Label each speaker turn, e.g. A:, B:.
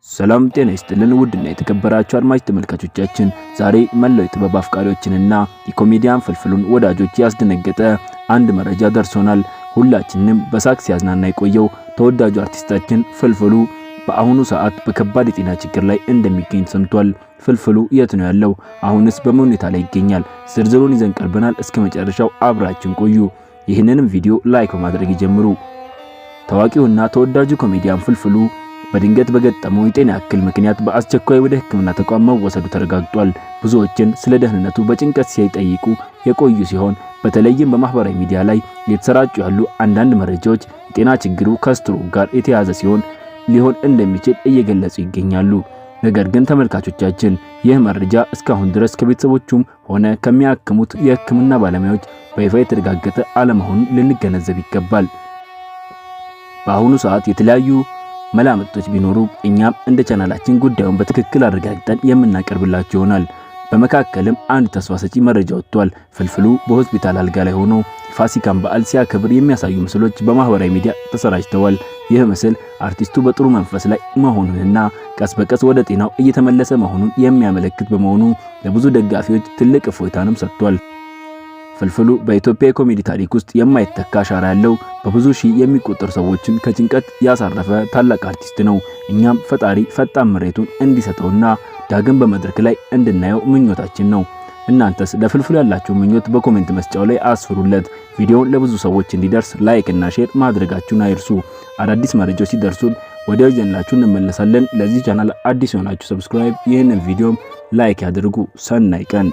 A: ሰላም ጤና ይስጥልን ውድና የተከበራችሁ አድማጭ ተመልካቾቻችን፣ ዛሬ መላው የጥበብ አፍቃሪዎችንና የኮሜዲያን ፍልፍሉን ወዳጆች ያስደነገጠ አንድ መረጃ ደርሶናል። ሁላችንም በሳቅ ሲያዝናና የቆየው ተወዳጁ አርቲስታችን ፍልፍሉ በአሁኑ ሰዓት በከባድ የጤና ችግር ላይ እንደሚገኝ ሰምቷል። ፍልፍሉ የት ነው ያለው? አሁንስ በምን ሁኔታ ላይ ይገኛል? ዝርዝሩን ይዘን ቀርበናል። እስከ መጨረሻው አብራችን ቆዩ። ይህንንም ቪዲዮ ላይክ በማድረግ ይጀምሩ። ታዋቂውና ተወዳጁ ኮሜዲያን ፍልፍሉ በድንገት በገጠመው የጤና እክል ምክንያት በአስቸኳይ ወደ ሕክምና ተቋም መወሰዱ ተረጋግጧል። ብዙዎችን ስለ ደህንነቱ በጭንቀት ሲጠይቁ የቆዩ ሲሆን በተለይም በማህበራዊ ሚዲያ ላይ የተሰራጩ ያሉ አንዳንድ መረጃዎች የጤና ችግሩ ከስትሮክ ጋር የተያያዘ ሲሆን ሊሆን እንደሚችል እየገለጹ ይገኛሉ። ነገር ግን ተመልካቾቻችን ይህ መረጃ እስካሁን ድረስ ከቤተሰቦቹም ሆነ ከሚያክሙት የሕክምና ባለሙያዎች በይፋ የተረጋገጠ አለመሆኑን ልንገነዘብ ይገባል። በአሁኑ ሰዓት የተለያዩ መላምቶች ቢኖሩ እኛም እንደ ቻናላችን ጉዳዩን በትክክል አረጋግጠን የምናቀርብላችሁ ይሆናል። በመካከልም አንድ ተስፋ ሰጪ መረጃ ወጥቷል። ፍልፍሉ በሆስፒታል አልጋ ላይ ሆኖ የፋሲካን በዓል ሲያከብር የሚያሳዩ ምስሎች በማህበራዊ ሚዲያ ተሰራጭተዋል። ይህ ምስል አርቲስቱ በጥሩ መንፈስ ላይ መሆኑንና ቀስ በቀስ ወደ ጤናው እየተመለሰ መሆኑን የሚያመለክት በመሆኑ ለብዙ ደጋፊዎች ትልቅ እፎይታንም ሰጥቷል። ፍልፍሉ በኢትዮጵያ የኮሜዲ ታሪክ ውስጥ የማይተካ አሻራ ያለው በብዙ ሺህ የሚቆጠሩ ሰዎችን ከጭንቀት ያሳረፈ ታላቅ አርቲስት ነው። እኛም ፈጣሪ ፈጣን ምሬቱን እንዲሰጠውና ዳግም በመድረክ ላይ እንድናየው ምኞታችን ነው። እናንተስ ለፍልፍሉ ያላችሁ ምኞት በኮሜንት መስጫው ላይ አስፍሩለት። ቪዲዮውን ለብዙ ሰዎች እንዲደርስ ላይክ እና ሼር ማድረጋችሁን አይርሱ። አዳዲስ መረጃዎች ሲደርሱን ወዲያው ይዘንላችሁ እንመለሳለን። ለዚህ ቻናል አዲስ የሆናችሁ ሰብስክራይብ፣ ይህንን ቪዲዮም ላይክ ያድርጉ። ሰናይ ቀን።